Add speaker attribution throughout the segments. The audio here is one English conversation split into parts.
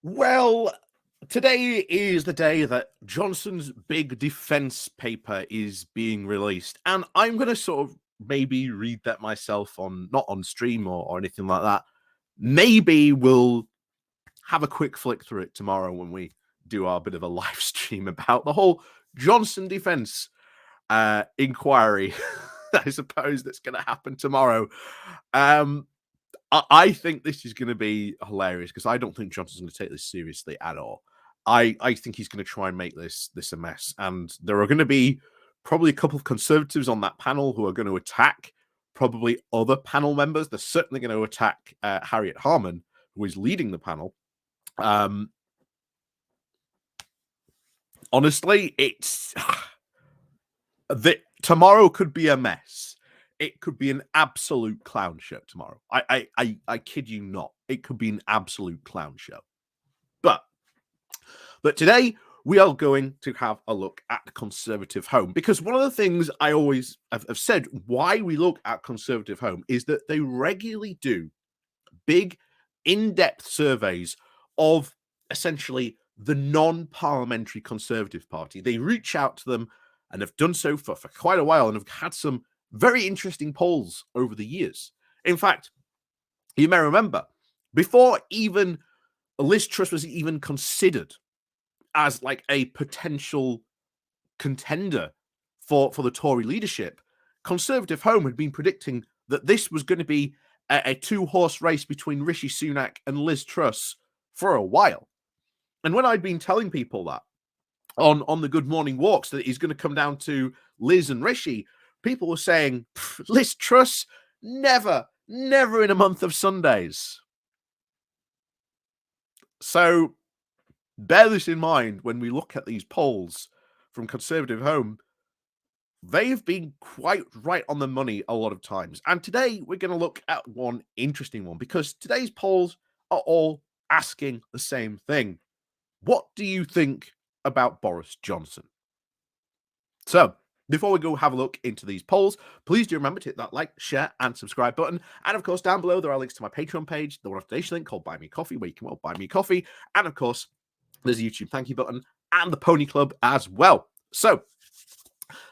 Speaker 1: Well, today is the day that Johnson's big defense paper is being released, and I'm going to sort of maybe read that myself on not on stream or anything like that. Maybe we'll have a quick flick through it tomorrow when we do our bit of a live stream about the whole Johnson defense inquiry. I suppose that's going to happen tomorrow. I think this is going to be hilarious because I don't think Johnson's going to take this seriously at all. I think he's going to try and make this a mess, and there are going to be probably a couple of conservatives on that panel who are going to attack probably other panel members. They're certainly going to attack Harriet Harman, who is leading the panel. Honestly, it's that tomorrow could be a mess. It could be an absolute clown show tomorrow. I kid you not. It could be an absolute clown show. But today we are going to have a look at the Conservative Home, because one of the things I always have said why we look at Conservative Home is that they regularly do big, in-depth surveys of essentially the non-parliamentary Conservative Party. They reach out to them and have done so for quite a while and have had some very interesting polls over the years. In fact, you may remember, before even Liz Truss was even considered as like a potential contender for the Tory leadership, Conservative Home had been predicting that this was going to be a two-horse race between Rishi Sunak and Liz Truss for a while. And when I'd been telling people that on the Good Morning Walks that he's going to come down to Liz and Rishi, people were saying, Liz Truss, never in a month of Sundays. So bear this in mind when we look at these polls from Conservative Home. They've been quite right on the money a lot of times. And today we're going to look at one interesting one, because today's polls are all asking the same thing. What do you think about Boris Johnson? So before we go have a look into these polls, please do remember to hit that like, share, and subscribe button. And of course, down below, there are links to my Patreon page, the one-off donation link called Buy Me Coffee, where you can buy me coffee. And of course, there's a YouTube thank you button and the Pony Club as well. So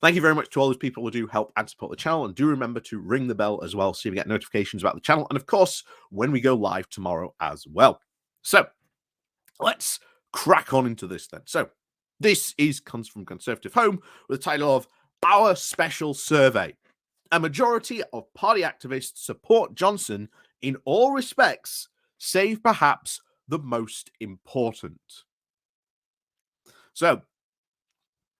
Speaker 1: thank you very much to all those people who do help and support the channel. And do remember to ring the bell as well so you get notifications about the channel. And of course, when we go live tomorrow as well. So let's crack on into this then. So this comes from Conservative Home with the title of Our Special Survey. A majority of party activists support Johnson in all respects, save perhaps the most important. So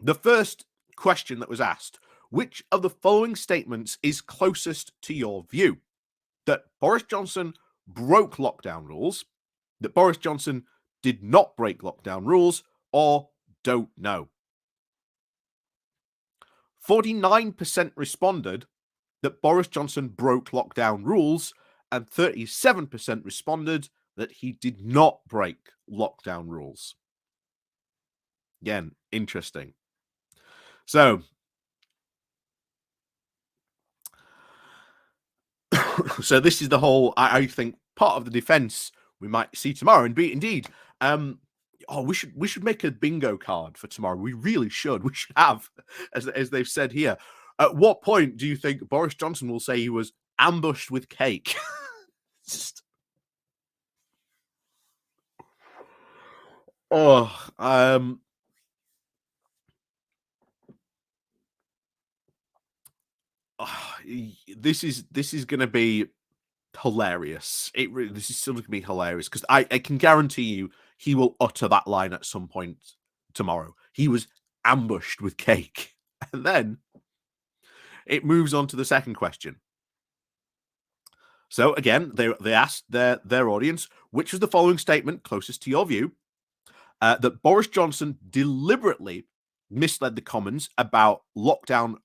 Speaker 1: the first question that was asked, which of the following statements is closest to your view? That Boris Johnson broke lockdown rules, that Boris Johnson did not break lockdown rules, or don't know. 49% responded that Boris Johnson broke lockdown rules, and 37% responded that he did not break lockdown rules. Again, interesting. So this is the whole, I think, part of the defense we might see tomorrow. And indeed, we should make a bingo card for tomorrow. We really should. We should have, as they've said here. At what point do you think Boris Johnson will say he was ambushed with cake? Just... this is going to be hilarious. This is still going to be hilarious, because I can guarantee you he will utter that line at some point tomorrow. He was ambushed with cake. And then it moves on to the second question. So again, they asked their audience, which was the following statement closest to your view? That Boris Johnson deliberately misled the Commons about lockdown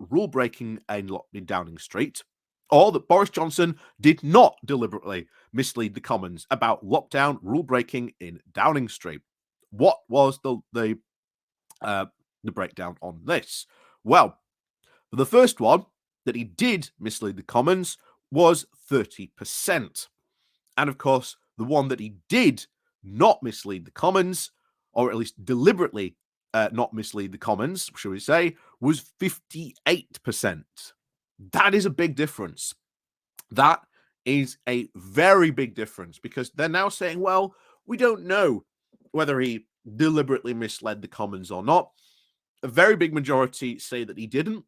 Speaker 1: rule breaking in Downing Street, or that Boris Johnson did not deliberately mislead the Commons about lockdown rule breaking in Downing Street. What was the breakdown on this? Well, the first one, that he did mislead the Commons, was 30%. And of course, the one that he did not mislead the Commons, or at least deliberately not mislead the Commons, shall we say, was 58%. That is a big difference. That is a very big difference, because they're now saying, well, we don't know whether he deliberately misled the Commons or not. A very big majority say that he didn't,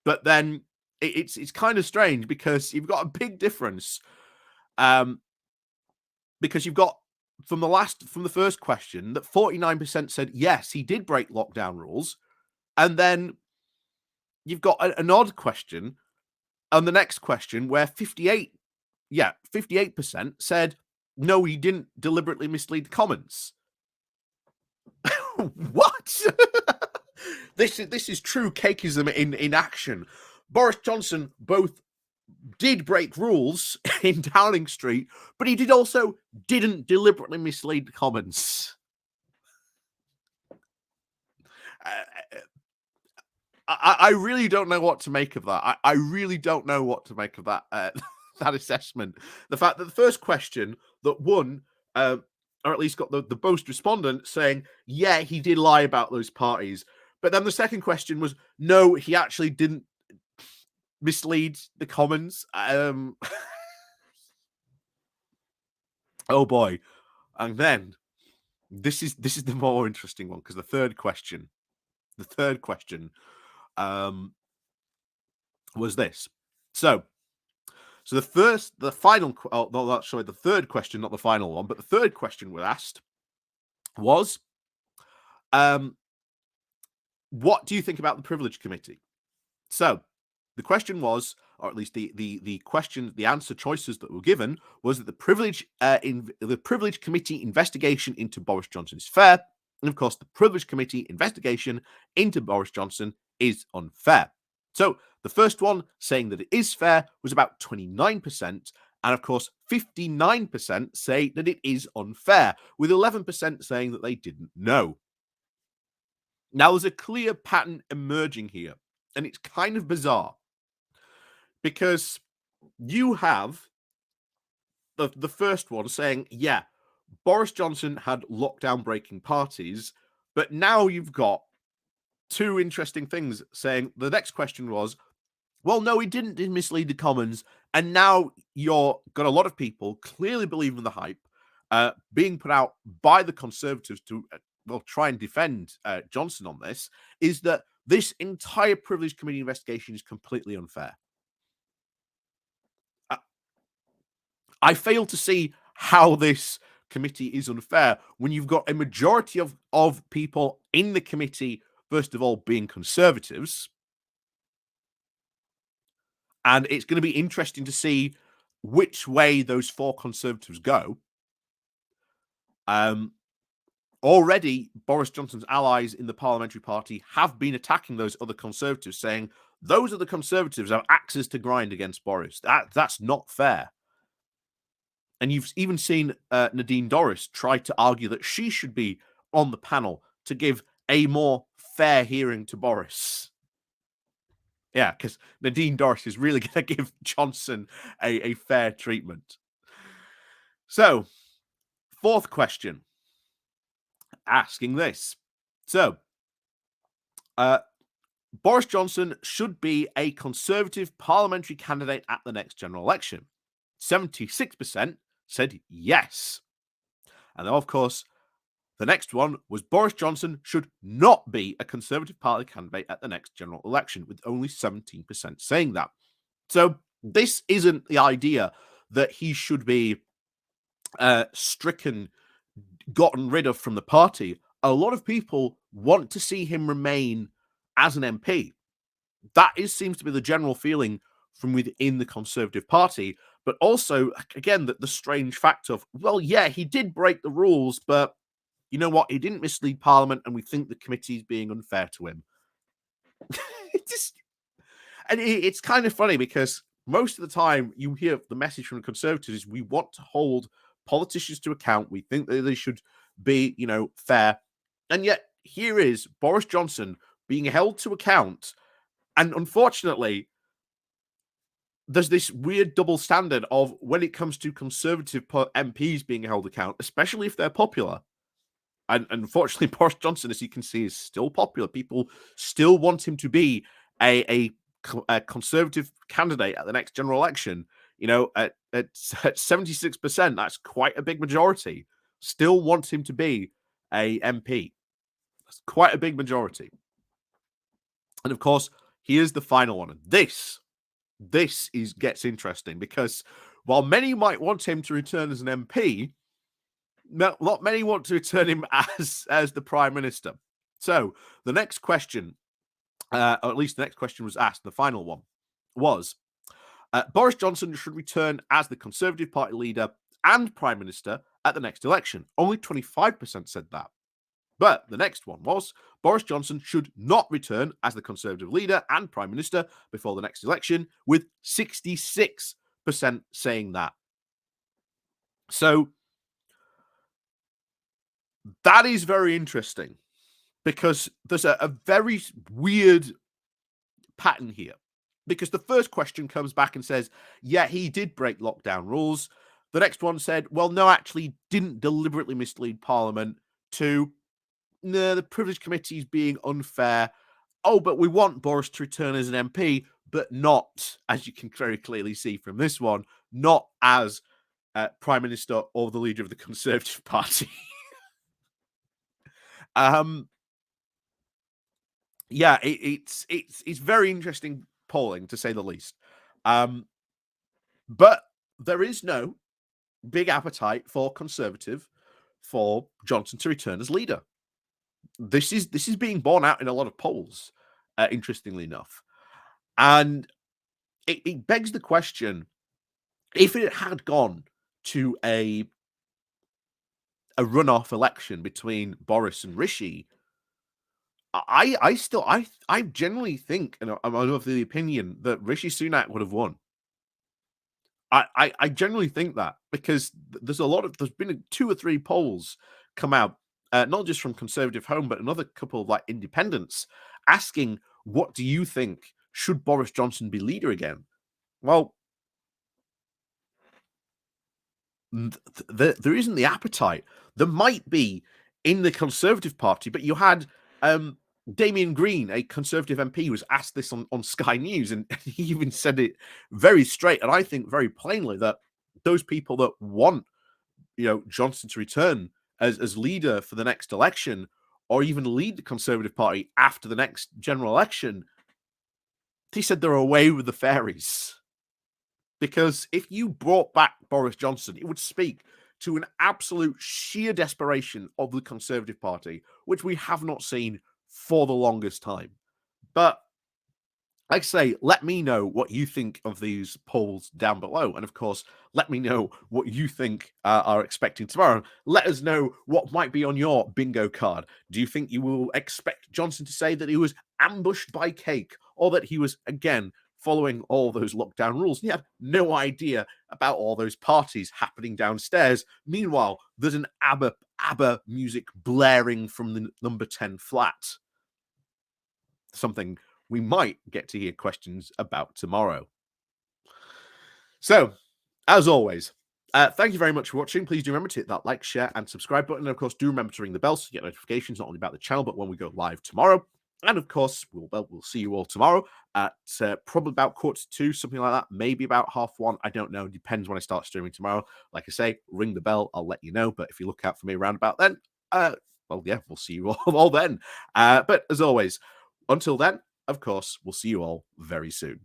Speaker 1: but then it's kind of strange, because you've got a big difference, because you've got from the first question that 49% said yes, he did break lockdown rules, and then you've got an odd question on the next question where 58% said no, he didn't deliberately mislead the Commons. What? This is true cakeism in action. Boris Johnson both did break rules in Downing Street, but he didn't deliberately mislead the Commons. I really don't know what to make of that. I really don't know what to make of that that assessment. The fact that the first question that won, or at least got the most respondents saying, yeah, he did lie about those parties. But then the second question was, no, he actually didn't mislead the Commons. Oh boy. And then this is the more interesting one, because the third question was this. So the third question, not the final one, but the third question we asked was, what do you think about the Privilege Committee? So the question was, or at least the answer choices that were given was that the Privilege Committee investigation into Boris Johnson is fair, and of course the Privilege Committee investigation into Boris Johnson is unfair. So the first one saying that it is fair was about 29%, and of course 59% say that it is unfair, with 11% saying that they didn't know. Now there's a clear pattern emerging here, and it's kind of bizarre, because you have the first one saying, yeah, Boris Johnson had lockdown breaking parties, but now you've got two interesting things saying the next question was, well, no, he didn't mislead the Commons, and now you're got a lot of people clearly believing the hype being put out by the Conservatives to try and defend Johnson on this, is that this entire Privilege Committee investigation is completely unfair. I fail to see how this committee is unfair when you've got a majority of people in the committee, first of all, being Conservatives. And it's going to be interesting to see which way those four Conservatives go. Already, Boris Johnson's allies in the Parliamentary Party have been attacking those other Conservatives, saying those are the Conservatives have axes to grind against Boris. That's not fair. And you've even seen Nadine Dorries try to argue that she should be on the panel to give a more fair hearing to Boris. Yeah, because Nadine Dorries is really going to give Johnson a fair treatment. So, fourth question, asking this. So, Boris Johnson should be a Conservative parliamentary candidate at the next general election. 76% said yes. And then, of course, the next one was Boris Johnson should not be a Conservative Party candidate at the next general election, with only 17% saying that. So this isn't the idea that he should be stricken, gotten rid of from the party. A lot of people want to see him remain as an MP. That seems to be the general feeling from within the Conservative Party. But also, again, the strange fact of, well, yeah, he did break the rules, but you know what? He didn't mislead Parliament, and we think the committee is being unfair to him. It's kind of funny, because most of the time you hear the message from the Conservatives is, we want to hold politicians to account. We think that they should be, fair. And yet here is Boris Johnson being held to account. And unfortunately, there's this weird double standard of when it comes to Conservative MPs being held account, especially if they're popular. And unfortunately, Boris Johnson, as you can see, is still popular. People still want him to be a Conservative candidate at the next general election. You know, at 76%, that's quite a big majority. Still want him to be a MP. That's quite a big majority. And of course, here's the final one. This gets interesting because while many might want him to return as an MP, not many want to return him as the Prime Minister. So the next question, or at least the next question was asked, the final one was, Boris Johnson should return as the Conservative Party leader and Prime Minister at the next election. Only 25% said that. But the next one was, Boris Johnson should not return as the Conservative leader and Prime Minister before the next election, with 66% saying that. So that is very interesting because there's a very weird pattern here. Because the first question comes back and says, yeah, he did break lockdown rules. The next one said, well, no, actually didn't deliberately mislead Parliament. To, no, the Privilege Committee is being unfair. Oh, but we want Boris to return as an MP, but not, as you can very clearly see from this one, not as Prime Minister or the leader of the Conservative Party. Yeah, it's very interesting polling, to say the least. But there is no big appetite for Conservative for Johnson to return as leader. This is being borne out in a lot of polls, interestingly enough. And it begs the question, if it had gone to a runoff election between Boris and Rishi, I generally think, and I'm of the opinion that Rishi Sunak would have won. I generally think that because there's been 2 or 3 polls come out, not just from Conservative Home, but another couple of like independents asking, what do you think? Should Boris Johnson be leader again? Well, there isn't the appetite. There might be in the Conservative Party, but you had Damien Green, a Conservative MP, was asked this on Sky News, and he even said it very straight, and I think very plainly, that those people that want, Johnson to return as leader for the next election, or even lead the Conservative Party after the next general election, he said they're away with the fairies. Because if you brought back Boris Johnson, it would speak to an absolute sheer desperation of the Conservative Party, which we have not seen for the longest time. But like I say, let me know what you think of these polls down below. And of course, let me know what you think are expecting tomorrow. Let us know what might be on your bingo card. Do you think you will expect Johnson to say that he was ambushed by cake, or that he was, again, following all those lockdown rules? He had no idea about all those parties happening downstairs. Meanwhile, there's an ABBA music blaring from the number 10 flat. Something we might get to hear questions about tomorrow. So, as always, thank you very much for watching. Please do remember to hit that like, share, and subscribe button. And of course, do remember to ring the bell so you get notifications not only about the channel, but when we go live tomorrow. And of course, we'll see you all tomorrow at probably about 1:45, something like that. Maybe about 1:30. I don't know. Depends when I start streaming tomorrow. Like I say, ring the bell. I'll let you know. But if you look out for me around about then, well, yeah, we'll see you all then. But as always, until then, of course, we'll see you all very soon.